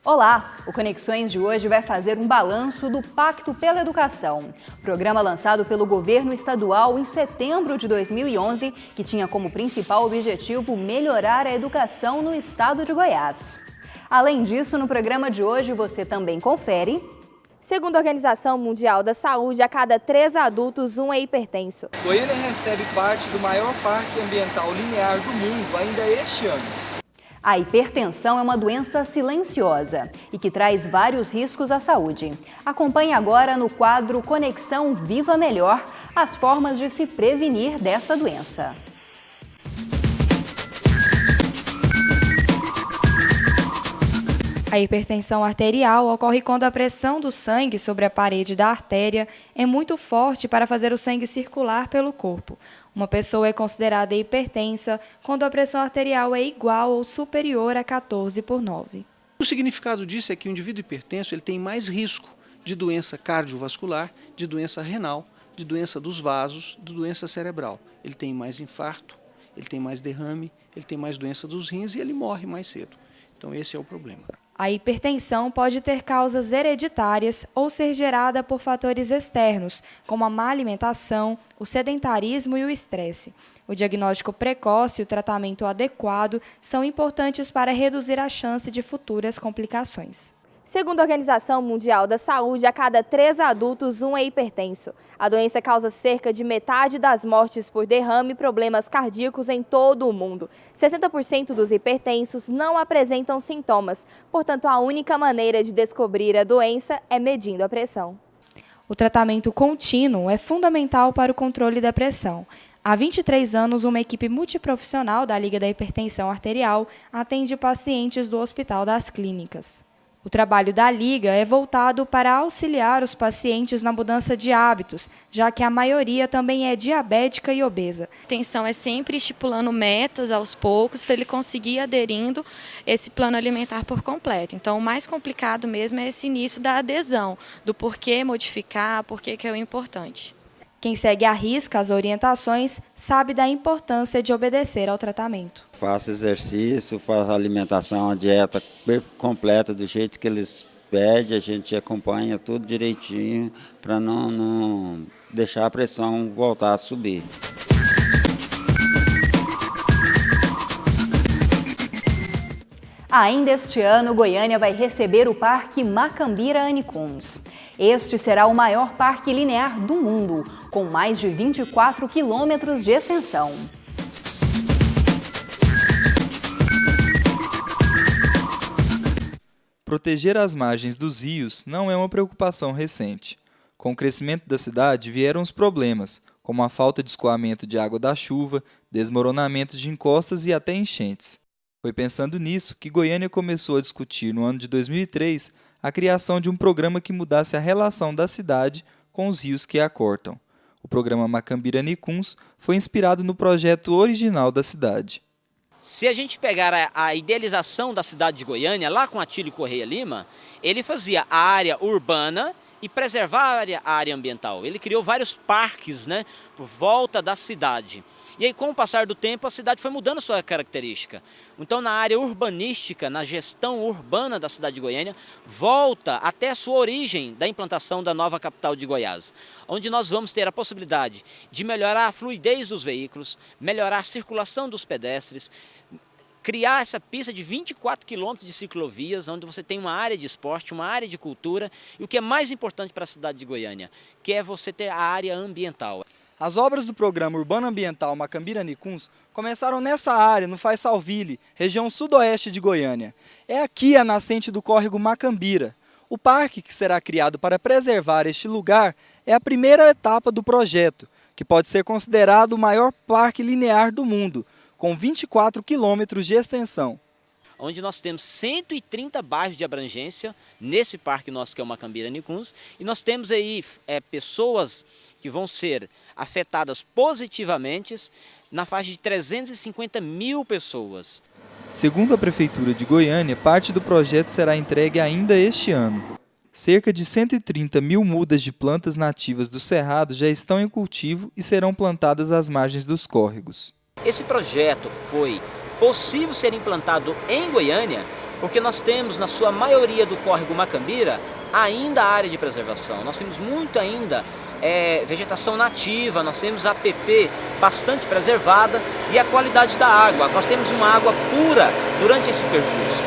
Olá! O Conexões de hoje vai fazer um balanço do Pacto pela Educação, programa lançado pelo governo estadual em setembro de 2011, que tinha como principal objetivo melhorar a educação no estado de Goiás. Além disso, no programa de hoje você também confere... Segundo a Organização Mundial da Saúde, a cada 3 adultos, um é hipertenso. Goiânia recebe parte do maior parque ambiental linear do mundo ainda este ano. A hipertensão é uma doença silenciosa e que traz vários riscos à saúde. Acompanhe agora no quadro Conexão Viva Melhor as formas de se prevenir desta doença. A hipertensão arterial ocorre quando a pressão do sangue sobre a parede da artéria é muito forte para fazer o sangue circular pelo corpo. Uma pessoa é considerada hipertensa quando a pressão arterial é igual ou superior a 14/9. O significado disso é que o indivíduo hipertenso ele tem mais risco de doença cardiovascular, de doença renal, de doença dos vasos, de doença cerebral. Ele tem mais infarto, ele tem mais derrame, ele tem mais doença dos rins e ele morre mais cedo. Então esse é o problema. A hipertensão pode ter causas hereditárias ou ser gerada por fatores externos, como a má alimentação, o sedentarismo e o estresse. O diagnóstico precoce e o tratamento adequado são importantes para reduzir a chance de futuras complicações. Segundo a Organização Mundial da Saúde, a cada 3 adultos, um é hipertenso. A doença causa cerca de metade das mortes por derrame e problemas cardíacos em todo o mundo. 60% dos hipertensos não apresentam sintomas, portanto, a única maneira de descobrir a doença é medindo a pressão. O tratamento contínuo é fundamental para o controle da pressão. Há 23 anos, uma equipe multiprofissional da Liga da Hipertensão Arterial atende pacientes do Hospital das Clínicas. O trabalho da Liga é voltado para auxiliar os pacientes na mudança de hábitos, já que a maioria também é diabética e obesa. A intenção é sempre estipulando metas aos poucos para ele conseguir aderindo esse plano alimentar por completo. Então, o mais complicado mesmo é esse início da adesão, do porquê modificar, porquê que é o importante. Quem segue à risca as orientações sabe da importância de obedecer ao tratamento. Faço exercício, faço alimentação, a dieta completa do jeito que eles pedem, a gente acompanha tudo direitinho para não deixar a pressão voltar a subir. Ainda este ano, Goiânia vai receber o Parque Macambira Anicuns. Este será o maior parque linear do mundo, com mais de 24 quilômetros de extensão. Proteger as margens dos rios não é uma preocupação recente. Com o crescimento da cidade vieram os problemas, como a falta de escoamento de água da chuva, desmoronamento de encostas e até enchentes. Foi pensando nisso que Goiânia começou a discutir no ano de 2003 a criação de um programa que mudasse a relação da cidade com os rios que a cortam. O programa Macambira Anicuns foi inspirado no projeto original da cidade. Se a gente pegar a idealização da cidade de Goiânia, lá com Atílio Correia Lima, ele fazia a área urbana e preservar a área ambiental. Ele criou vários parques, por volta da cidade. E aí, com o passar do tempo, a cidade foi mudando sua característica. Então, na área urbanística, na gestão urbana da cidade de Goiânia, volta até a sua origem da implantação da nova capital de Goiás, onde nós vamos ter a possibilidade de melhorar a fluidez dos veículos, melhorar a circulação dos pedestres, criar essa pista de 24 quilômetros de ciclovias, onde você tem uma área de esporte, uma área de cultura, e o que é mais importante para a cidade de Goiânia, que é você ter a área ambiental. As obras do Programa Urbano Ambiental Macambira Anicuns começaram nessa área, no Faisalville, região sudoeste de Goiânia. É aqui a nascente do córrego Macambira. O parque, que será criado para preservar este lugar, é a primeira etapa do projeto, que pode ser considerado o maior parque linear do mundo, com 24 quilômetros de extensão. onde nós temos 130 bairros de abrangência nesse parque nosso que é o Macambira Nicuns, e nós temos aí pessoas que vão ser afetadas positivamente na faixa de 350 mil pessoas. Segundo a Prefeitura de Goiânia, parte do projeto será entregue ainda este ano. Cerca de 130 mil mudas de plantas nativas do Cerrado já estão em cultivo e serão plantadas às margens dos córregos. Esse projeto foi possível ser implantado em Goiânia porque nós temos, na sua maioria do córrego Macambira, ainda a área de preservação. Nós temos muito ainda vegetação nativa, nós temos a APP bastante preservada e a qualidade da água. Nós temos uma água pura durante esse percurso.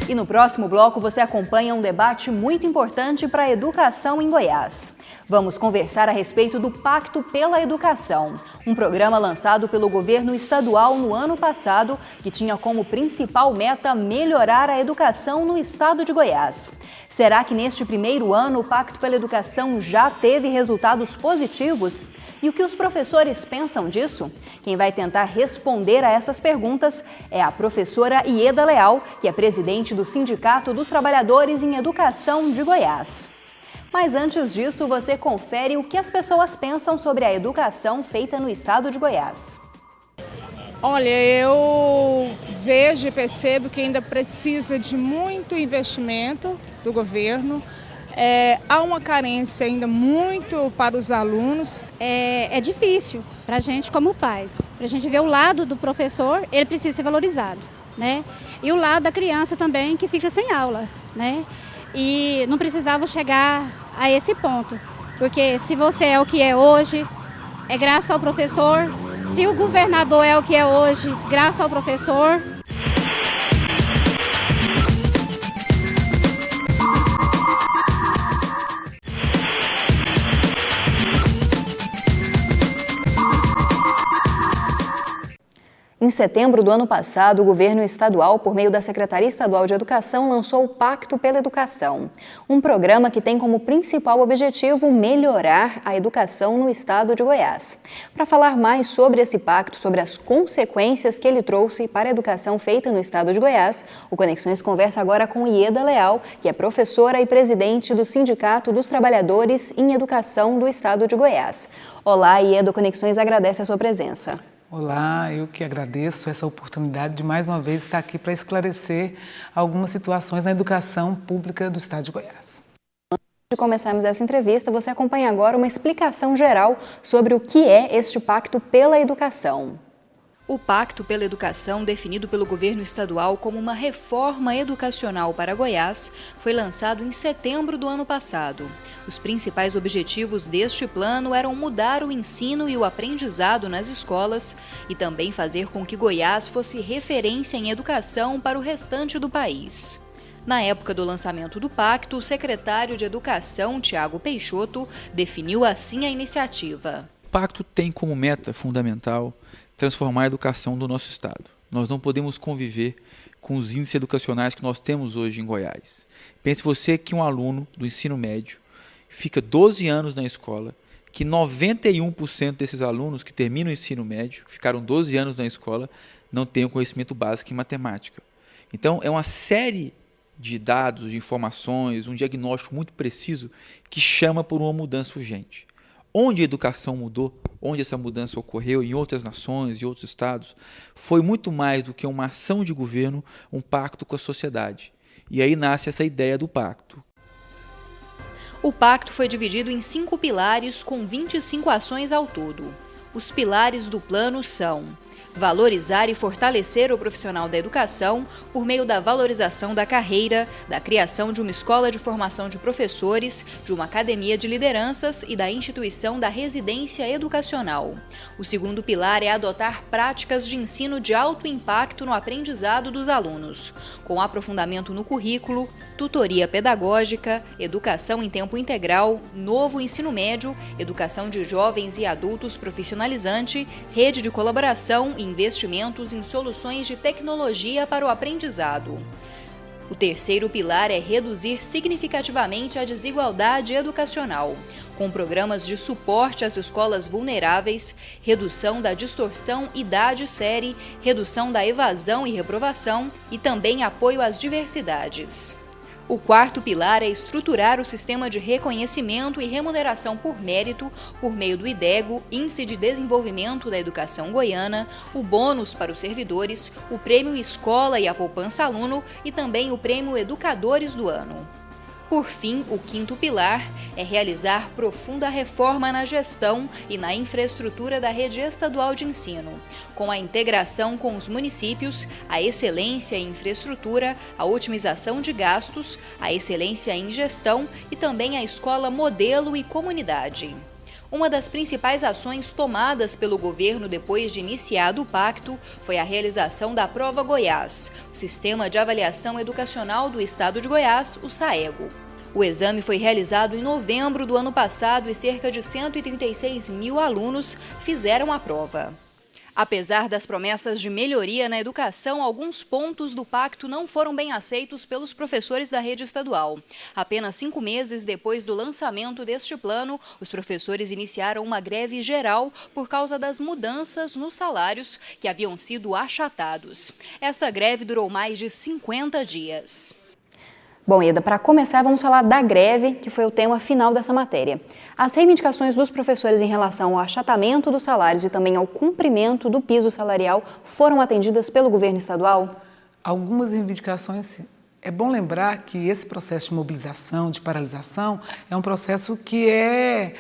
E no próximo bloco você acompanha um debate muito importante para a educação em Goiás. Vamos conversar a respeito do Pacto pela Educação, um programa lançado pelo governo estadual no ano passado que tinha como principal meta melhorar a educação no estado de Goiás. Será que neste primeiro ano o Pacto pela Educação já teve resultados positivos? E o que os professores pensam disso? Quem vai tentar responder a essas perguntas é a professora Ieda Leal, que é presidente do Sindicato dos Trabalhadores em Educação de Goiás. Mas antes disso, você confere o que as pessoas pensam sobre a educação feita no estado de Goiás. Olha, eu vejo e percebo que ainda precisa de muito investimento do governo. Há uma carência ainda muito para os alunos. É difícil para a gente como pais. Para a gente ver o lado do professor, ele precisa ser valorizado, né? E o lado da criança também, que fica sem aula, né? E não precisava chegar a esse ponto, porque se você é o que é hoje, é graças ao professor. Se o governador é o que é hoje, graças ao professor. Em setembro do ano passado, o governo estadual, por meio da Secretaria Estadual de Educação, lançou o Pacto pela Educação, um programa que tem como principal objetivo melhorar a educação no estado de Goiás. Para falar mais sobre esse pacto, sobre as consequências que ele trouxe para a educação feita no estado de Goiás, o Conexões conversa agora com Ieda Leal, que é professora e presidente do Sindicato dos Trabalhadores em Educação do estado de Goiás. Olá, Ieda, o Conexões agradece a sua presença. Olá, eu que agradeço essa oportunidade de mais uma vez estar aqui para esclarecer algumas situações na educação pública do estado de Goiás. Antes de começarmos essa entrevista, você acompanha agora uma explicação geral sobre o que é este Pacto pela Educação. O Pacto pela Educação, definido pelo governo estadual como uma reforma educacional para Goiás, foi lançado em setembro do ano passado. Os principais objetivos deste plano eram mudar o ensino e o aprendizado nas escolas e também fazer com que Goiás fosse referência em educação para o restante do país. Na época do lançamento do pacto, o secretário de Educação, Tiago Peixoto, definiu assim a iniciativa. O pacto tem como meta fundamental transformar a educação do nosso estado. Nós não podemos conviver com os índices educacionais que nós temos hoje em Goiás. Pense você que um aluno do ensino médio fica 12 anos na escola, que 91% desses alunos que terminam o ensino médio, ficaram 12 anos na escola, não têm o conhecimento básico em matemática. Então, é uma série de dados, de informações, um diagnóstico muito preciso que chama por uma mudança urgente. Onde a educação mudou, onde essa mudança ocorreu em outras nações e outros estados, foi muito mais do que uma ação de governo, um pacto com a sociedade. E aí nasce essa ideia do pacto. O pacto foi dividido em 5 pilares com 25 ações ao todo. Os pilares do plano são: valorizar e fortalecer o profissional da educação por meio da valorização da carreira, da criação de uma escola de formação de professores, de uma academia de lideranças e da instituição da residência educacional. O segundo pilar é adotar práticas de ensino de alto impacto no aprendizado dos alunos, com aprofundamento no currículo, tutoria pedagógica, educação em tempo integral, novo ensino médio, educação de jovens e adultos profissionalizante, rede de colaboração e investimentos em soluções de tecnologia para o aprendizado. O terceiro pilar é reduzir significativamente a desigualdade educacional, com com programas de suporte às escolas vulneráveis, redução da distorção idade-série, redução da evasão e reprovação e também apoio às diversidades. O quarto pilar é estruturar o sistema de reconhecimento e remuneração por mérito por meio do IDEGO, Índice de Desenvolvimento da Educação Goiana, o bônus para os servidores, o Prêmio Escola e a Poupança Aluno e também o Prêmio Educadores do Ano. Por fim, o quinto pilar é realizar profunda reforma na gestão e na infraestrutura da rede estadual de ensino, com a integração com os municípios, a excelência em infraestrutura, a otimização de gastos, a excelência em gestão e também a escola modelo e comunidade. Uma das principais ações tomadas pelo governo depois de iniciado o pacto foi a realização da Prova Goiás, o Sistema de Avaliação Educacional do Estado de Goiás, o SAEGO. O exame foi realizado em novembro do ano passado e cerca de 136 mil alunos fizeram a prova. Apesar das promessas de melhoria na educação, alguns pontos do pacto não foram bem aceitos pelos professores da rede estadual. Apenas 5 meses depois do lançamento deste plano, os professores iniciaram uma greve geral por causa das mudanças nos salários que haviam sido achatados. Esta greve durou mais de 50 dias. Bom, Eda, para começar, vamos falar da greve, que foi o tema final dessa matéria. As reivindicações dos professores em relação ao achatamento dos salários e também ao cumprimento do piso salarial foram atendidas pelo governo estadual? Algumas reivindicações, sim. É bom lembrar que esse processo de mobilização, de paralisação, é um processo que é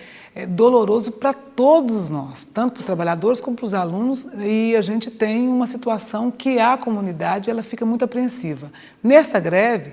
doloroso para todos nós, tanto para os trabalhadores como para os alunos, e a gente tem uma situação que a comunidade ela fica muito apreensiva. Nesta greve,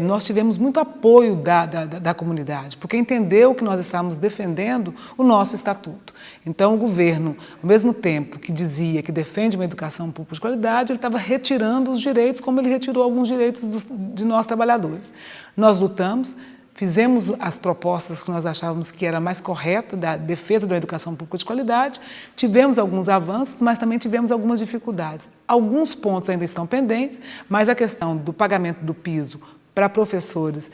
nós tivemos muito apoio da comunidade, porque entendeu que nós estávamos defendendo o nosso estatuto. Então, o governo, ao mesmo tempo que dizia que defende uma educação pública de qualidade, ele estava retirando os direitos, como ele retirou alguns direitos de nós trabalhadores. Nós lutamos, fizemos as propostas que nós achávamos que era mais correta da defesa da educação pública de qualidade, tivemos alguns avanços, mas também tivemos algumas dificuldades. Alguns pontos ainda estão pendentes, mas a questão do pagamento do piso para professores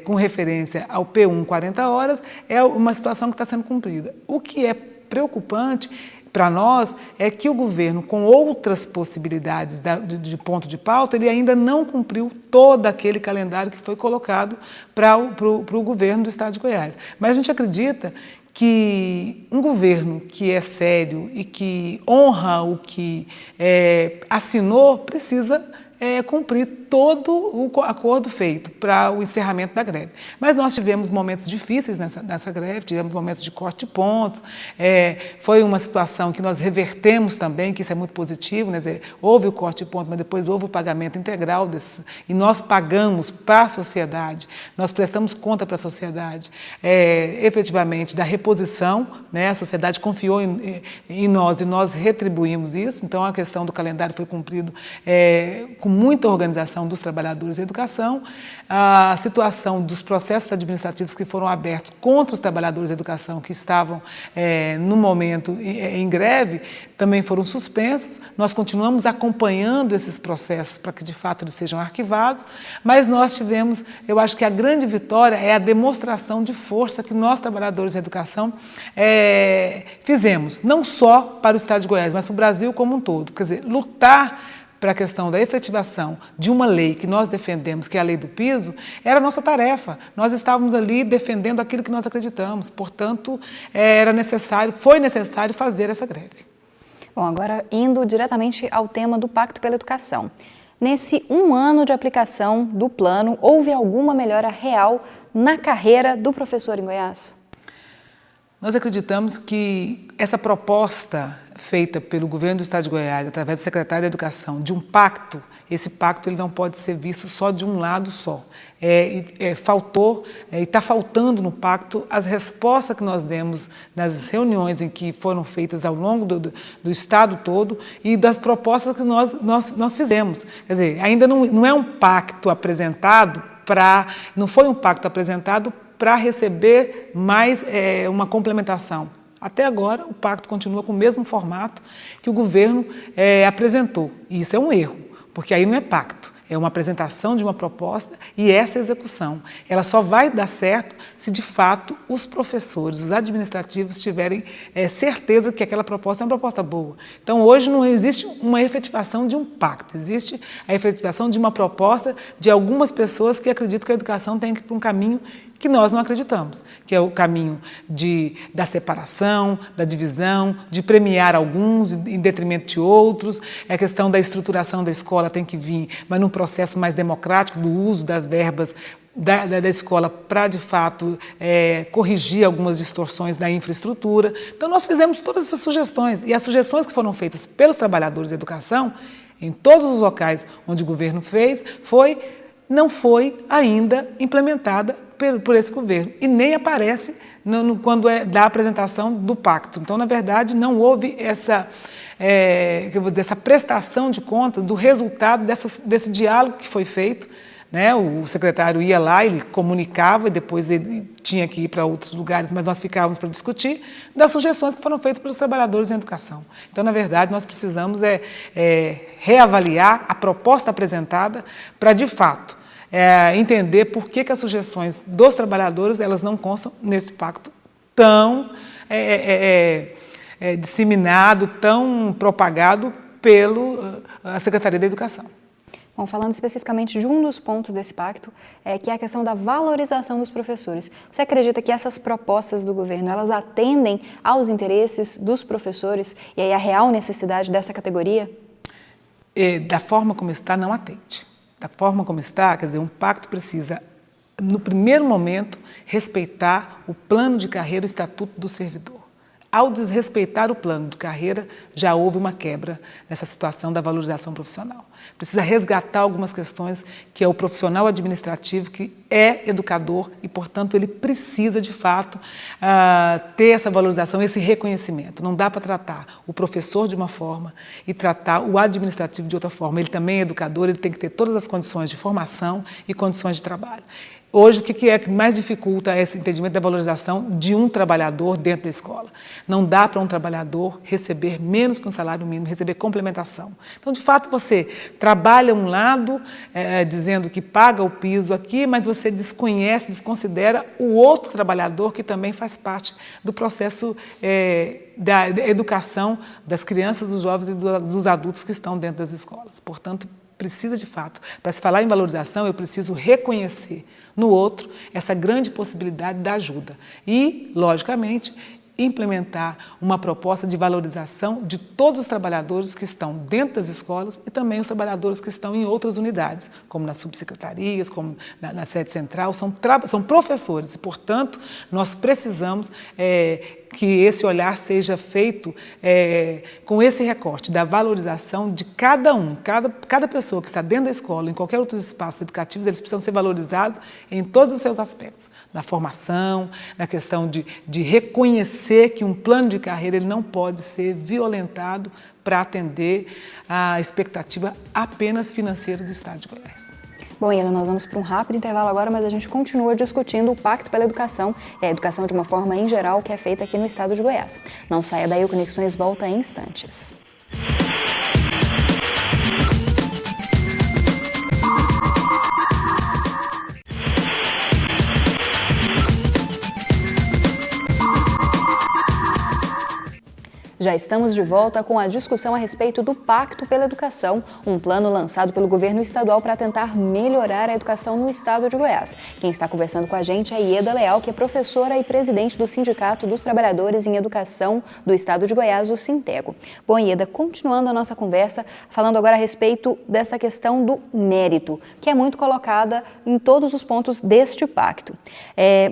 com referência ao P1 40 horas é uma situação que está sendo cumprida. O que é preocupante para nós é que o governo, com outras possibilidades de ponto de pauta, ele ainda não cumpriu todo aquele calendário que foi colocado para o governo do Estado de Goiás. Mas a gente acredita que um governo que é sério e que honra o que assinou precisa cumprir todo o acordo feito para o encerramento da greve. Mas nós tivemos momentos difíceis nessa greve, tivemos momentos de corte de pontos, foi uma situação que nós revertemos também, que isso é muito positivo, né? Houve o corte de pontos, mas depois houve o pagamento integral e nós pagamos para a sociedade, nós prestamos conta para a sociedade, efetivamente, da reposição, né? A sociedade confiou em nós e nós retribuímos isso, então a questão do calendário foi cumprido com muita organização dos trabalhadores da educação, a situação dos processos administrativos que foram abertos contra os trabalhadores da educação que estavam, no momento, em greve, também foram suspensos. Nós continuamos acompanhando esses processos para que, de fato, eles sejam arquivados, mas nós tivemos, eu acho que a grande vitória é a demonstração de força que nós, trabalhadores da educação, fizemos, não só para o Estado de Goiás, mas para o Brasil como um todo. Quer dizer, lutar para a questão da efetivação de uma lei que nós defendemos, que é a lei do piso, era a nossa tarefa. Nós estávamos ali defendendo aquilo que nós acreditamos, portanto, foi necessário fazer essa greve. Bom, agora indo diretamente ao tema do Pacto pela Educação. Nesse 1 ano de aplicação do plano, houve alguma melhora real na carreira do professor em Goiás? Nós acreditamos que essa proposta feita pelo governo do Estado de Goiás, através do secretário da Educação, de um pacto, esse pacto ele não pode ser visto só de um lado só. Faltou e está faltando no pacto as respostas que nós demos nas reuniões em que foram feitas ao longo do Estado todo e das propostas que nós fizemos. Quer dizer, ainda não é um pacto apresentado não foi um pacto apresentado para receber mais uma complementação. Até agora, o pacto continua com o mesmo formato que o governo apresentou. E isso é um erro, porque aí não é pacto, é uma apresentação de uma proposta e essa execução. Ela só vai dar certo se, de fato, os professores, os administrativos tiverem certeza que aquela proposta é uma proposta boa. Então, hoje não existe uma efetivação de um pacto, existe a efetivação de uma proposta de algumas pessoas que acreditam que a educação tem que ir para um caminho que nós não acreditamos, que é o caminho da separação, da divisão, de premiar alguns em detrimento de outros. É a questão da estruturação da escola tem que vir, mas num processo mais democrático do uso das verbas da escola para, de fato, corrigir algumas distorções da infraestrutura. Então, nós fizemos todas essas sugestões, e as sugestões que foram feitas pelos trabalhadores da educação, em todos os locais onde o governo fez, não foi ainda implementada por esse governo e nem aparece quando da apresentação do pacto. Então, na verdade, não houve essa prestação de contas do resultado desse diálogo que foi feito, né? O secretário ia lá, ele comunicava e depois ele tinha que ir para outros lugares, mas nós ficávamos para discutir das sugestões que foram feitas pelos trabalhadores em educação. Então, na verdade, nós precisamos reavaliar a proposta apresentada para, de fato, entender por que as sugestões dos trabalhadores elas não constam nesse pacto tão disseminado, tão propagado pela Secretaria da Educação. Bom, falando especificamente de um dos pontos desse pacto, que é a questão da valorização dos professores. Você acredita que essas propostas do governo, elas atendem aos interesses dos professores e aí a real necessidade dessa categoria? Da forma como está, não atende. Da forma como está, quer dizer, um pacto precisa, no primeiro momento, respeitar o plano de carreira, o estatuto do servidor. Ao desrespeitar o plano de carreira, já houve uma quebra nessa situação da valorização profissional. Precisa resgatar algumas questões, que é o profissional administrativo, que é educador e, portanto, ele precisa, de fato, ter essa valorização, esse reconhecimento. Não dá para tratar o professor de uma forma e tratar o administrativo de outra forma. Ele também é educador, ele tem que ter todas as condições de formação e condições de trabalho. Hoje, o que é que mais dificulta esse entendimento da valorização de um trabalhador dentro da escola? Não dá para um trabalhador receber menos que um salário mínimo, receber complementação. Então, de fato, você trabalha um lado, dizendo que paga o piso aqui, mas você desconhece, desconsidera o outro trabalhador que também faz parte do processo da educação das crianças, dos jovens e dos adultos que estão dentro das escolas. Portanto, precisa, de fato, para se falar em valorização, eu preciso reconhecer no outro essa grande possibilidade da ajuda e, logicamente, implementar uma proposta de valorização de todos os trabalhadores que estão dentro das escolas e também os trabalhadores que estão em outras unidades, como nas subsecretarias, como na sede central, são professores e, portanto, nós precisamos que esse olhar seja feito com esse recorte da valorização de cada pessoa que está dentro da escola, em qualquer outro espaço educativo, eles precisam ser valorizados em todos os seus aspectos, na formação, na questão de reconhecer que um plano de carreira ele não pode ser violentado para atender a expectativa apenas financeira do Estado de Goiás. Bom, Ieda, nós vamos para um rápido intervalo agora, mas a gente continua discutindo o Pacto pela Educação e a educação de uma forma em geral que é feita aqui no Estado de Goiás. Não saia daí, o Conexões volta em instantes. Já estamos de volta com a discussão a respeito do Pacto pela Educação, um plano lançado pelo governo estadual para tentar melhorar a educação no estado de Goiás. Quem está conversando com a gente é Ieda Leal, que é professora e presidente do Sindicato dos Trabalhadores em Educação do estado de Goiás, o Sintego. Bom, Ieda, continuando a nossa conversa, falando agora a respeito dessa questão do mérito, que é muito colocada em todos os pontos deste pacto.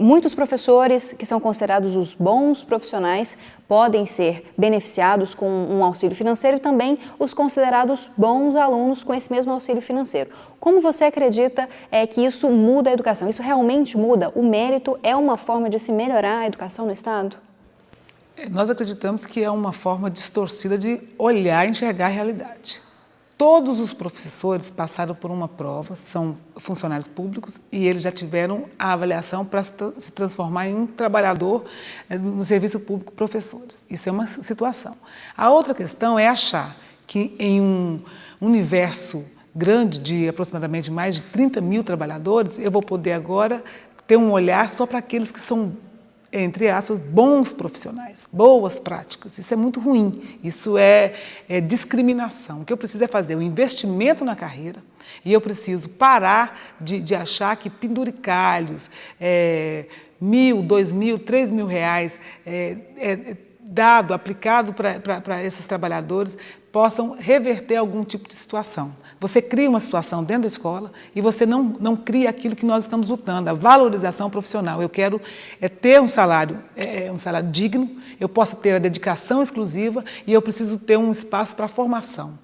Muitos professores que são considerados os bons profissionais podem ser beneficiados com um auxílio financeiro e também os considerados bons alunos com esse mesmo auxílio financeiro. Como você acredita que isso muda a educação? Isso realmente muda? O mérito é uma forma de se melhorar a educação no Estado? Nós acreditamos que é uma forma distorcida de olhar e enxergar a realidade. Todos os professores passaram por uma prova, são funcionários públicos e eles já tiveram a avaliação para se transformar em um trabalhador no serviço público professores. Isso é uma situação. A outra questão é achar que em um universo grande de aproximadamente mais de 30 mil trabalhadores, eu vou poder agora ter um olhar só para aqueles que são, entre aspas, bons profissionais, boas práticas. Isso é muito ruim, isso é discriminação. O que eu preciso é fazer um investimento na carreira e eu preciso parar de achar que penduricalhos, R$ 1.000, R$ 2.000, R$ 3.000 dado, aplicado para esses trabalhadores, possam reverter algum tipo de situação. Você cria uma situação dentro da escola e você não cria aquilo que nós estamos lutando, a valorização profissional. Eu quero ter um salário digno, eu posso ter a dedicação exclusiva e eu preciso ter um espaço para formação.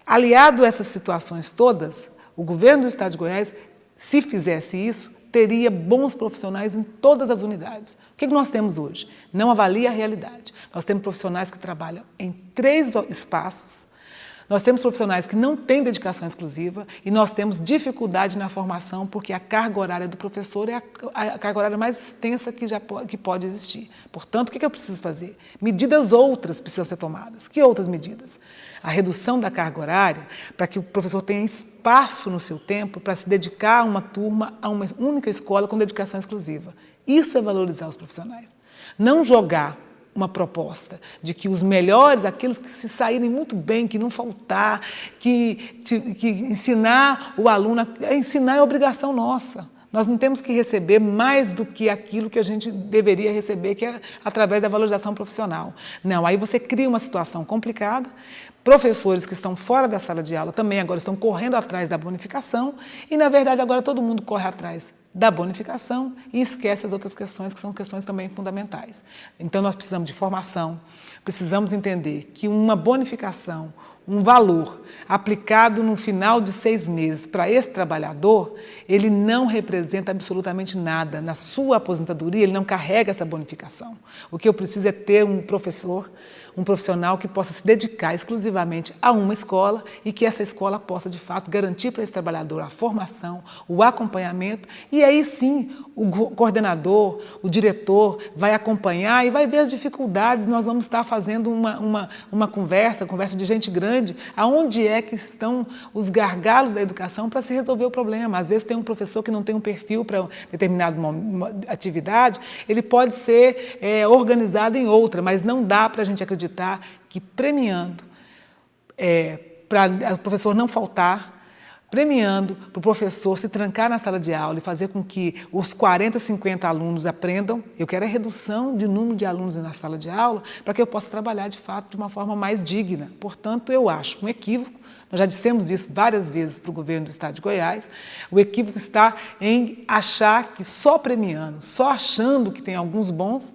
Aliado a essas situações todas, o governo do Estado de Goiás, se fizesse isso, teria bons profissionais em todas as unidades. O que nós temos hoje? Não avalia a realidade. Nós temos profissionais que trabalham em 3 espaços, nós temos profissionais que não têm dedicação exclusiva e nós temos dificuldade na formação porque a carga horária do professor é a carga horária mais extensa que pode existir. Portanto, o que eu preciso fazer? Medidas outras precisam ser tomadas. Que outras medidas? A redução da carga horária para que o professor tenha espaço no seu tempo para se dedicar a uma turma, a uma única escola com dedicação exclusiva. Isso é valorizar os profissionais. Não jogar uma proposta de que os melhores, aqueles que se saírem muito bem, que não faltar, que ensinar o aluno, ensinar é obrigação nossa. Nós não temos que receber mais do que aquilo que a gente deveria receber, que é através da valorização profissional. Não, aí você cria uma situação complicada. Professores que estão fora da sala de aula também agora estão correndo atrás da bonificação e, na verdade, agora todo mundo corre atrás da bonificação e esquece as outras questões, que são questões também fundamentais. Então, nós precisamos de formação, precisamos entender que uma bonificação, um valor aplicado no final de 6 meses para esse trabalhador, ele não representa absolutamente nada. Na sua aposentadoria, ele não carrega essa bonificação. O que eu preciso é ter um profissional que possa se dedicar exclusivamente a uma escola e que essa escola possa, de fato, garantir para esse trabalhador a formação, o acompanhamento e aí sim o coordenador, o diretor vai acompanhar e vai ver as dificuldades. Nós vamos estar fazendo uma conversa de gente grande, aonde é que estão os gargalos da educação para se resolver o problema. Às vezes tem um professor que não tem um perfil para determinada atividade, ele pode ser organizado em outra, mas não dá para a gente acreditar que premiando para o professor não faltar, premiando para o professor se trancar na sala de aula e fazer com que os 40, 50 alunos aprendam. Eu quero a redução de número de alunos na sala de aula para que eu possa trabalhar, de fato, de uma forma mais digna. Portanto, eu acho um equívoco, nós já dissemos isso várias vezes para o governo do Estado de Goiás, o equívoco está em achar que só premiando, só achando que tem alguns bons,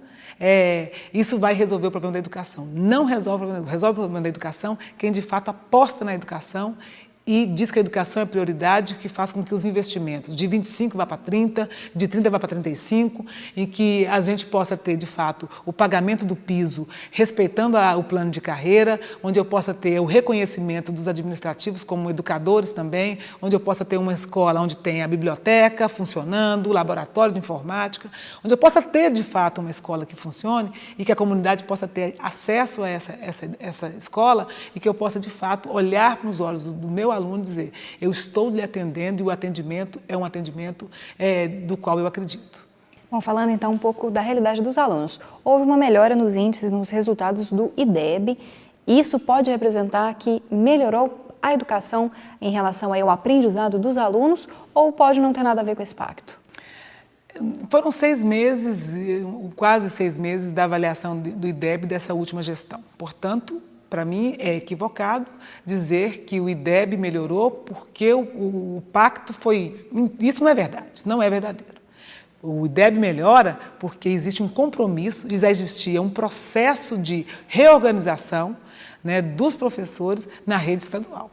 isso vai resolver o problema da educação. Não resolve o problema da educação quem de fato aposta na educação e diz que a educação é prioridade, que faz com que os investimentos de 25 vá para 30, de 30 vá para 35, e que a gente possa ter, de fato, o pagamento do piso, respeitando o plano de carreira, onde eu possa ter o reconhecimento dos administrativos como educadores também, onde eu possa ter uma escola onde tem a biblioteca funcionando, o laboratório de informática, onde eu possa ter, de fato, uma escola que funcione e que a comunidade possa ter acesso a essa escola e que eu possa, de fato, olhar nos olhos do meu aluno e dizer, eu estou lhe atendendo e o atendimento é um atendimento do qual eu acredito. Bom, falando então um pouco da realidade dos alunos, houve uma melhora nos índices, nos resultados do IDEB. Isso pode representar que melhorou a educação em relação ao aprendizado dos alunos ou pode não ter nada a ver com esse pacto? Foram 6 meses, quase 6 meses da avaliação do IDEB dessa última gestão. Portanto, para mim, é equivocado dizer que o IDEB melhorou porque o pacto foi... Isso não é verdade, isso não é verdadeiro. O IDEB melhora porque existe um compromisso, já existia um processo de reorganização, né, dos professores na rede estadual.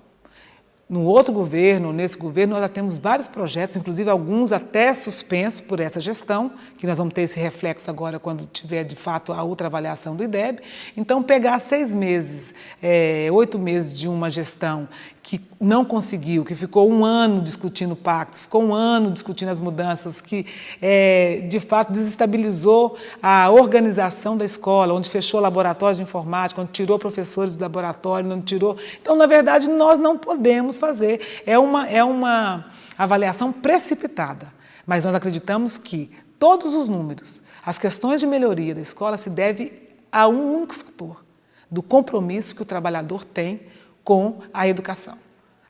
No outro governo, nesse governo, nós já temos vários projetos, inclusive alguns até suspensos por essa gestão, que nós vamos ter esse reflexo agora quando tiver, de fato, a outra avaliação do IDEB. Então, pegar 6 meses, 8 meses de uma gestão que não conseguiu, que ficou 1 ano discutindo o pacto, ficou 1 ano discutindo as mudanças, que, de fato, desestabilizou a organização da escola, onde fechou laboratórios de informática, onde tirou professores do laboratório, onde tirou... Então, na verdade, nós não podemos fazer. É uma avaliação precipitada, mas nós acreditamos que todos os números, as questões de melhoria da escola se devem a um único fator, do compromisso que o trabalhador tem com a educação.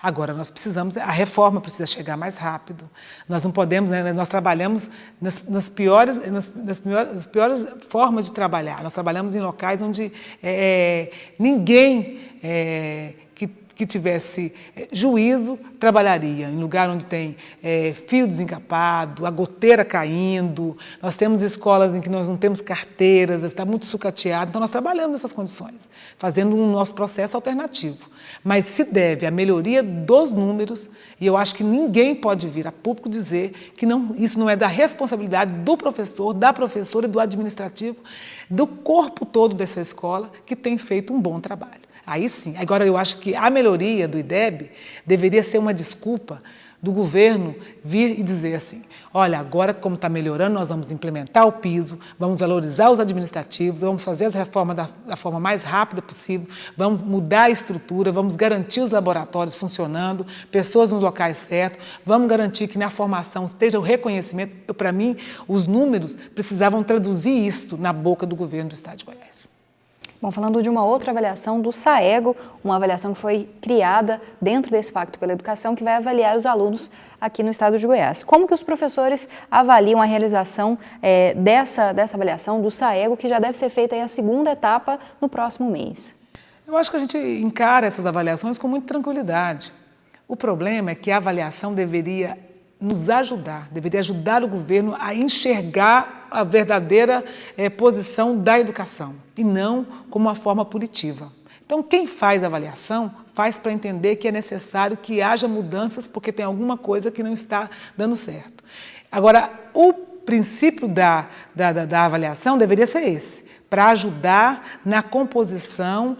Agora, nós precisamos, a reforma precisa chegar mais rápido, nós não podemos, né, nós trabalhamos nas piores formas de trabalhar, nós trabalhamos em locais onde ninguém que tivesse juízo trabalharia, em lugar onde tem fio desencapado, a goteira caindo, nós temos escolas em que nós não temos carteiras, está muito sucateado, então nós trabalhamos nessas condições, fazendo um nosso processo alternativo. Mas se deve à melhoria dos números, e eu acho que ninguém pode vir a público dizer que isso não é da responsabilidade do professor, da professora e do administrativo, do corpo todo dessa escola que tem feito um bom trabalho. Aí sim. Agora, eu acho que a melhoria do IDEB deveria ser uma desculpa do governo vir e dizer assim, olha, agora como está melhorando, nós vamos implementar o piso, vamos valorizar os administrativos, vamos fazer as reformas da forma mais rápida possível, vamos mudar a estrutura, vamos garantir os laboratórios funcionando, pessoas nos locais certos, vamos garantir que na formação esteja o reconhecimento. Para mim, os números precisavam traduzir isto na boca do governo do Estado de Goiás. Bom, falando de uma outra avaliação do SAEGO, uma avaliação que foi criada dentro desse Pacto pela Educação, que vai avaliar os alunos aqui no estado de Goiás. Como que os professores avaliam a realização dessa avaliação do SAEGO, que já deve ser feita aí a segunda etapa no próximo mês? Eu acho que a gente encara essas avaliações com muita tranquilidade. O problema é que a avaliação deveria nos ajudar, deveria ajudar o governo a enxergar a verdadeira posição da educação e não como uma forma punitiva. Então, quem faz a avaliação faz para entender que é necessário que haja mudanças porque tem alguma coisa que não está dando certo. Agora, o princípio da avaliação deveria ser esse, para ajudar na composição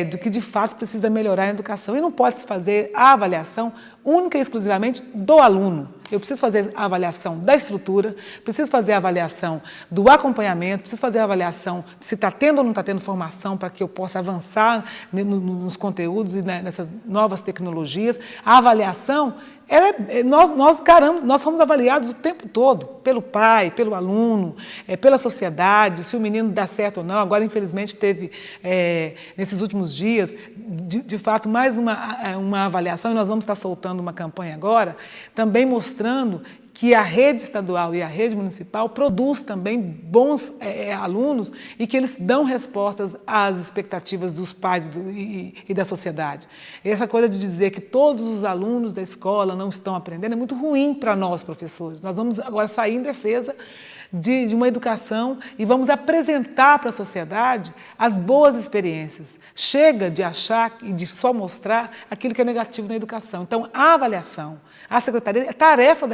do que de fato precisa melhorar a educação. E não pode se fazer a avaliação única e exclusivamente do aluno. Eu preciso fazer a avaliação da estrutura, preciso fazer a avaliação do acompanhamento, preciso fazer a avaliação de se está tendo ou não está tendo formação para que eu possa avançar nos conteúdos e nessas novas tecnologias. A avaliação, nós somos avaliados o tempo todo, pelo pai, pelo aluno, pela sociedade, se o menino dá certo ou não. Agora, infelizmente, teve, nesses últimos dias, de fato, mais uma avaliação, e nós vamos estar soltando uma campanha agora, também mostrando que a rede estadual e a rede municipal produz também bons alunos e que eles dão respostas às expectativas dos pais e da sociedade. Essa coisa de dizer que todos os alunos da escola não estão aprendendo é muito ruim para nós, professores. Nós vamos agora sair em defesa de uma educação e vamos apresentar para a sociedade as boas experiências. Chega de achar e de só mostrar aquilo que é negativo na educação. Então, a avaliação, a secretaria,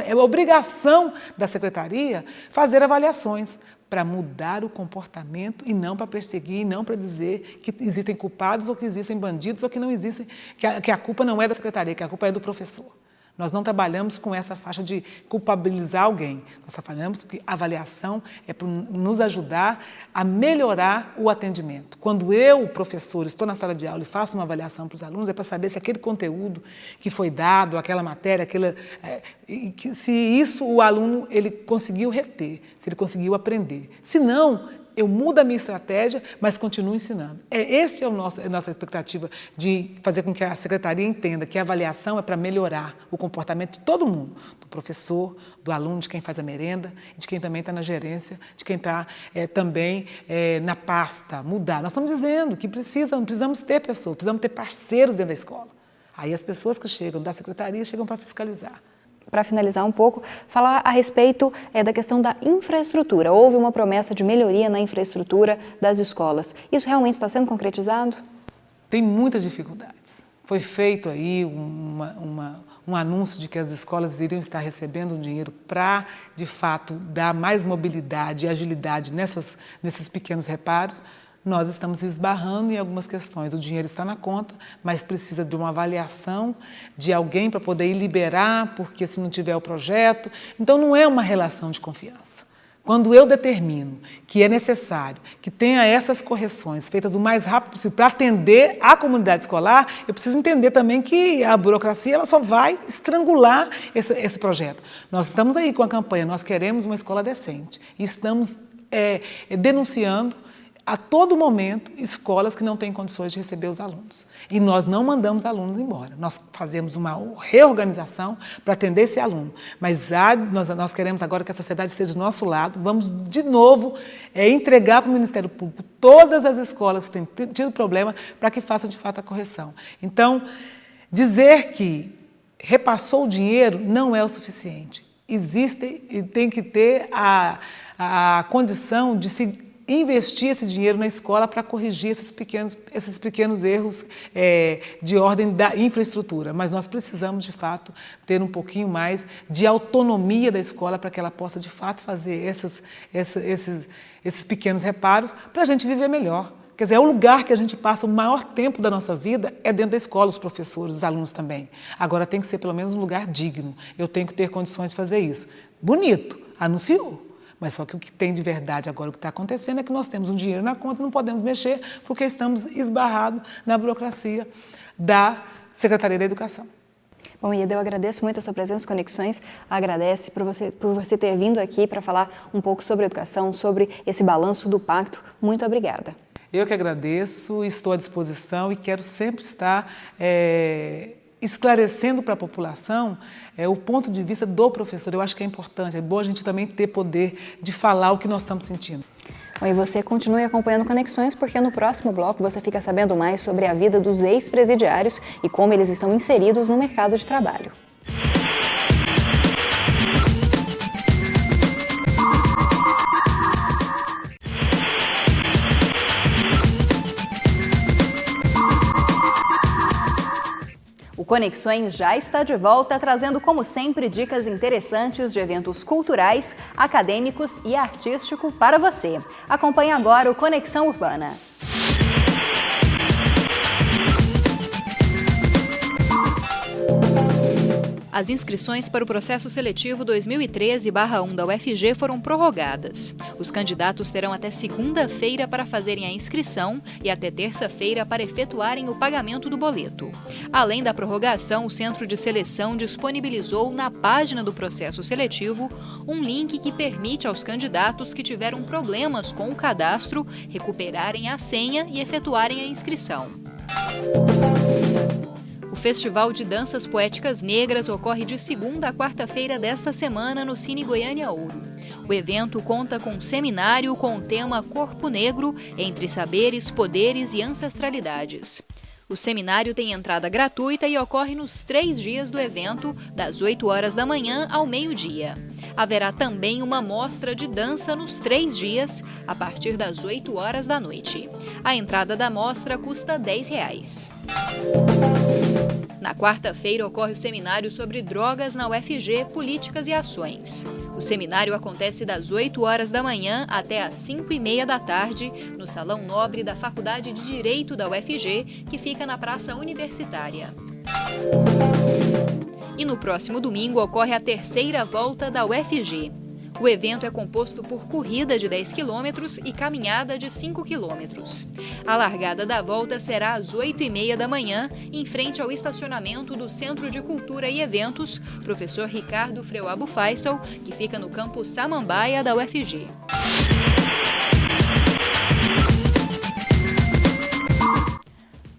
é obrigação da secretaria fazer avaliações para mudar o comportamento e não para perseguir, e não para dizer que existem culpados ou que existem bandidos ou que não existem, que a culpa não é da secretaria, que a culpa é do professor. Nós não trabalhamos com essa faixa de culpabilizar alguém. Nós trabalhamos porque a avaliação é para nos ajudar a melhorar o atendimento. Quando eu, professor, estou na sala de aula e faço uma avaliação para os alunos, é para saber se aquele conteúdo que foi dado, aquela matéria, se isso o aluno ele conseguiu reter, se ele conseguiu aprender. Se não, eu mudo a minha estratégia, mas continuo ensinando. Esta é a nossa expectativa de fazer com que a secretaria entenda que a avaliação é para melhorar o comportamento de todo mundo, do professor, do aluno, de quem faz a merenda, de quem também está na gerência, de quem está também na pasta, mudar. Nós estamos dizendo que precisamos ter pessoas, precisamos ter parceiros dentro da escola. Aí as pessoas que chegam da secretaria chegam para fiscalizar. Para finalizar um pouco, falar a respeito da questão da infraestrutura. Houve uma promessa de melhoria na infraestrutura das escolas. Isso realmente está sendo concretizado? Tem muitas dificuldades. Foi feito aí um anúncio de que as escolas iriam estar recebendo dinheiro para, de fato, dar mais mobilidade e agilidade nesses pequenos reparos. Nós estamos esbarrando em algumas questões. O dinheiro está na conta, mas precisa de uma avaliação de alguém para poder ir liberar, porque se não tiver o projeto. Então, não é uma relação de confiança. Quando eu determino que é necessário que tenha essas correções feitas o mais rápido possível para atender a comunidade escolar, eu preciso entender também que a burocracia ela só vai estrangular esse projeto. Nós estamos aí com a campanha, nós queremos uma escola decente e estamos denunciando a todo momento escolas que não têm condições de receber os alunos. E nós não mandamos alunos embora. Nós fazemos uma reorganização para atender esse aluno. Mas nós queremos agora que a sociedade esteja do nosso lado. Vamos, de novo, entregar para o Ministério Público todas as escolas que têm tido problema para que façam, de fato, a correção. Então, dizer que repassou o dinheiro não é o suficiente. Existe e tem que ter a condição de se investir esse dinheiro na escola para corrigir esses pequenos erros de ordem da infraestrutura. Mas nós precisamos, de fato, ter um pouquinho mais de autonomia da escola para que ela possa, de fato, fazer esses pequenos reparos para a gente viver melhor. Quer dizer, é o lugar que a gente passa o maior tempo da nossa vida é dentro da escola, os professores, os alunos também. Agora tem que ser pelo menos um lugar digno. Eu tenho que ter condições de fazer isso. Bonito, anunciou. Mas só que o que tem de verdade agora, o que está acontecendo é que nós temos um dinheiro na conta, não podemos mexer, porque estamos esbarrados na burocracia da Secretaria da Educação. Bom, Ieda, eu agradeço muito a sua presença, Conexões, agradece por você ter vindo aqui para falar um pouco sobre educação, sobre esse balanço do pacto. Muito obrigada. Eu que agradeço, estou à disposição e quero sempre estar esclarecendo para a população o ponto de vista do professor. Eu acho que é importante, é bom a gente também ter poder de falar o que nós estamos sentindo. Bom, e você continue acompanhando Conexões, porque no próximo bloco você fica sabendo mais sobre a vida dos ex-presidiários e como eles estão inseridos no mercado de trabalho. O Conexões já está de volta, trazendo, como sempre, dicas interessantes de eventos culturais, acadêmicos e artísticos para você. Acompanhe agora o Conexão Urbana. As inscrições para o processo seletivo 2013/1 da UFG foram prorrogadas. Os candidatos terão até segunda-feira para fazerem a inscrição e até terça-feira para efetuarem o pagamento do boleto. Além da prorrogação, o Centro de Seleção disponibilizou na página do processo seletivo um link que permite aos candidatos que tiveram problemas com o cadastro recuperarem a senha e efetuarem a inscrição. O Festival de Danças Poéticas Negras ocorre de segunda a quarta-feira desta semana no Cine Goiânia Ouro. O evento conta com um seminário com o tema Corpo Negro, entre saberes, poderes e ancestralidades. O seminário tem entrada gratuita e ocorre nos 3 dias do evento, das 8 horas da manhã ao meio-dia. Haverá também uma mostra de dança nos 3 dias, a partir das 8 horas da noite. A entrada da mostra custa R$10. Na quarta-feira ocorre o seminário sobre drogas na UFG, políticas e ações. O seminário acontece das 8 horas da manhã até às 5h30 da tarde, no Salão Nobre da Faculdade de Direito da UFG, que fica na Praça Universitária. E no próximo domingo ocorre a 3ª volta da UFG. O evento é composto por corrida de 10 km e caminhada de 5 km. A largada da volta será às 8h30 da manhã, em frente ao estacionamento do Centro de Cultura e Eventos, Professor Ricardo Freuabo Faisal, que fica no campus Samambaia da UFG.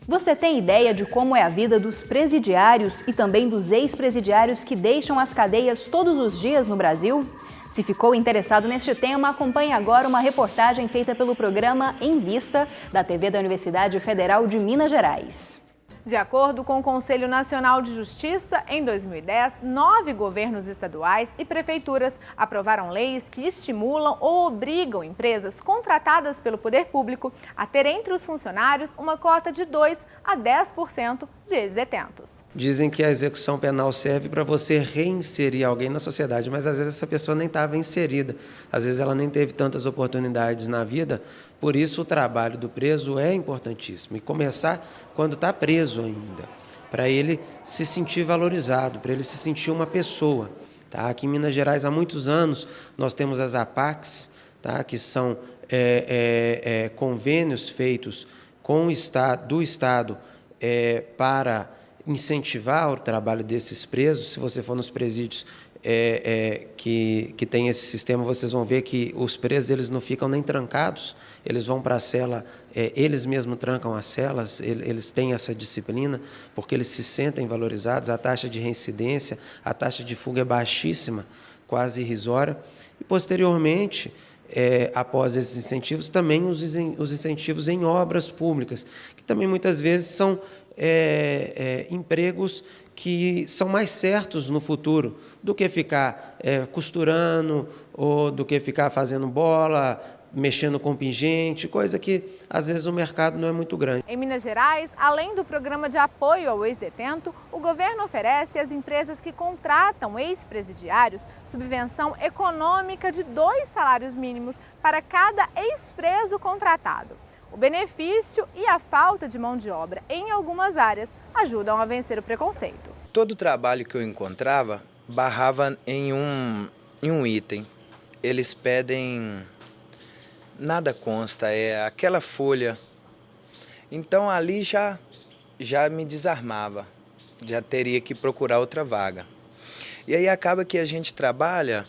Você tem ideia de como é a vida dos presidiários e também dos ex-presidiários que deixam as cadeias todos os dias no Brasil? Se ficou interessado neste tema, acompanhe agora uma reportagem feita pelo programa Em Vista, da TV da Universidade Federal de Minas Gerais. De acordo com o Conselho Nacional de Justiça, em 2010, 9 governos estaduais e prefeituras aprovaram leis que estimulam ou obrigam empresas contratadas pelo poder público a ter entre os funcionários uma cota de 2 a 10% de ex-detentos. Dizem que a execução penal serve para você reinserir alguém na sociedade, mas às vezes essa pessoa nem estava inserida, às vezes ela nem teve tantas oportunidades na vida, por isso o trabalho do preso é importantíssimo. E começar quando está preso ainda, para ele se sentir valorizado, para ele se sentir uma pessoa. Tá? Aqui em Minas Gerais, há muitos anos, nós temos as APACs, tá? Que são convênios feitos com o do Estado para incentivar o trabalho desses presos. Se você for nos presídios que tem esse sistema, vocês vão ver que os presos eles não ficam nem trancados, eles vão para a cela, eles mesmos trancam as celas, eles têm essa disciplina, porque eles se sentem valorizados, a taxa de reincidência, a taxa de fuga é baixíssima, quase irrisória, e posteriormente, após esses incentivos, também os incentivos em obras públicas, que também muitas vezes são empregos que são mais certos no futuro do que ficar costurando ou do que ficar fazendo bola, mexendo com pingente, coisa que às vezes o mercado não é muito grande. Em Minas Gerais, além do programa de apoio ao ex-detento, o governo oferece às empresas que contratam ex-presidiários subvenção econômica de 2 salários mínimos para cada ex-preso contratado. O benefício e a falta de mão de obra em algumas áreas ajudam a vencer o preconceito. Todo trabalho que eu encontrava barrava em um item. Eles pedem, nada consta, é aquela folha. Então ali já me desarmava, já teria que procurar outra vaga. E aí acaba que a gente trabalha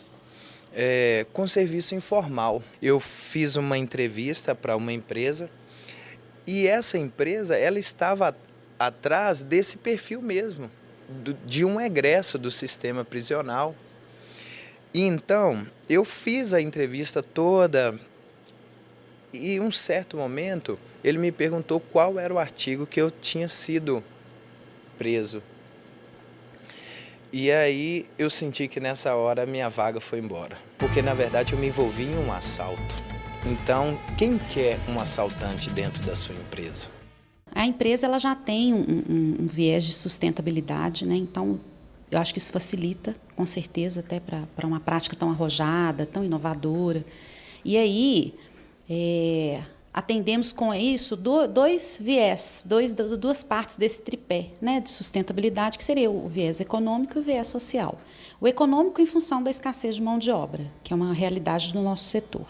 com serviço informal. Eu fiz uma entrevista para uma empresa e essa empresa ela estava atrás desse perfil mesmo, de um egresso do sistema prisional. E então eu fiz a entrevista toda e em um certo momento ele me perguntou qual era o artigo que eu tinha sido preso. E aí eu senti que nessa hora a minha vaga foi embora. Porque na verdade eu me envolvi em um assalto. Então, quem quer um assaltante dentro da sua empresa? A empresa ela já tem um viés de sustentabilidade, né? Então eu acho que isso facilita, com certeza, até para uma prática tão arrojada, tão inovadora. E aí atendemos com isso dois viés, duas partes desse tripé, né, de sustentabilidade, que seria o viés econômico e o viés social. O econômico em função da escassez de mão de obra, que é uma realidade do nosso setor.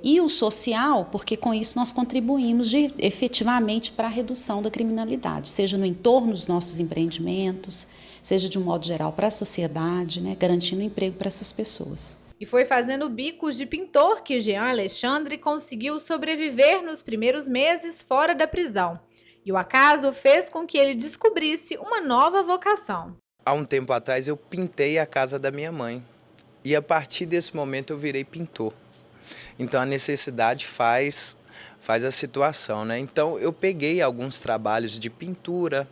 E o social, porque com isso nós contribuímos efetivamente para a redução da criminalidade, seja no entorno dos nossos empreendimentos, seja de um modo geral para a sociedade, né, garantindo emprego para essas pessoas. E foi fazendo bicos de pintor que Jean Alexandre conseguiu sobreviver nos primeiros meses fora da prisão. E o acaso fez com que ele descobrisse uma nova vocação. Há um tempo atrás eu pintei a casa da minha mãe. E a partir desse momento eu virei pintor. Então a necessidade faz a situação, né? Então eu peguei alguns trabalhos de pintura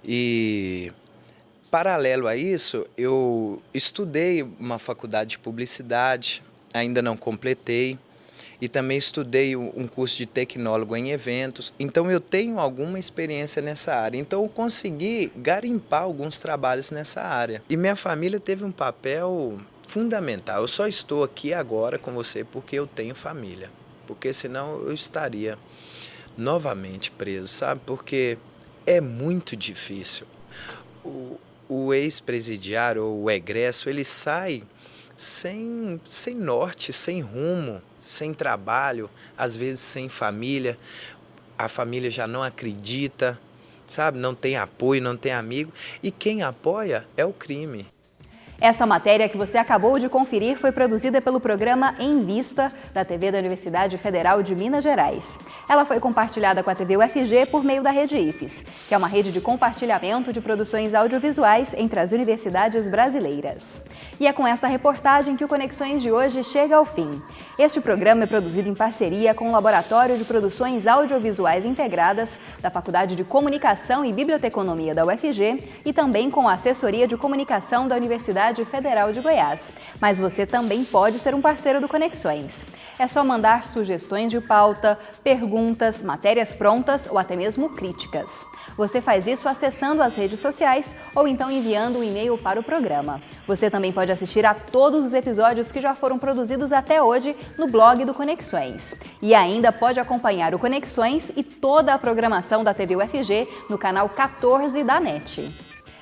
e... Paralelo a isso, eu estudei uma faculdade de publicidade, ainda não completei, e também estudei um curso de tecnólogo em eventos, então eu tenho alguma experiência nessa área, então eu consegui garimpar alguns trabalhos nessa área. E minha família teve um papel fundamental, eu só estou aqui agora com você porque eu tenho família, porque senão eu estaria novamente preso, sabe? Porque é muito difícil. O ex-presidiário ou o egresso, ele sai sem norte, sem rumo, sem trabalho, às vezes sem família. A família já não acredita, sabe? Não tem apoio, não tem amigo. E quem apoia é o crime. Esta matéria que você acabou de conferir foi produzida pelo programa Em Vista, da TV da Universidade Federal de Minas Gerais. Ela foi compartilhada com a TV UFG por meio da Rede IFES, que é uma rede de compartilhamento de produções audiovisuais entre as universidades brasileiras. E é com esta reportagem que o Conexões de hoje chega ao fim. Este programa é produzido em parceria com o Laboratório de Produções Audiovisuais Integradas da Faculdade de Comunicação e Biblioteconomia da UFG e também com a Assessoria de Comunicação da Universidade Federal de Goiás. Mas você também pode ser um parceiro do Conexões. É só mandar sugestões de pauta, perguntas, matérias prontas ou até mesmo críticas. Você faz isso acessando as redes sociais ou então enviando um e-mail para o programa. Você também pode assistir a todos os episódios que já foram produzidos até hoje no blog do Conexões. E ainda pode acompanhar o Conexões e toda a programação da TV UFG no canal 14 da NET.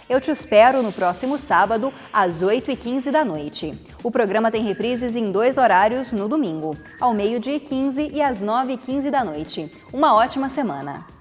Eu te espero no próximo sábado, às 8h15 da noite. O programa tem reprises em 2 horários no domingo, ao 12h15 e às 9h15 da noite. Uma ótima semana!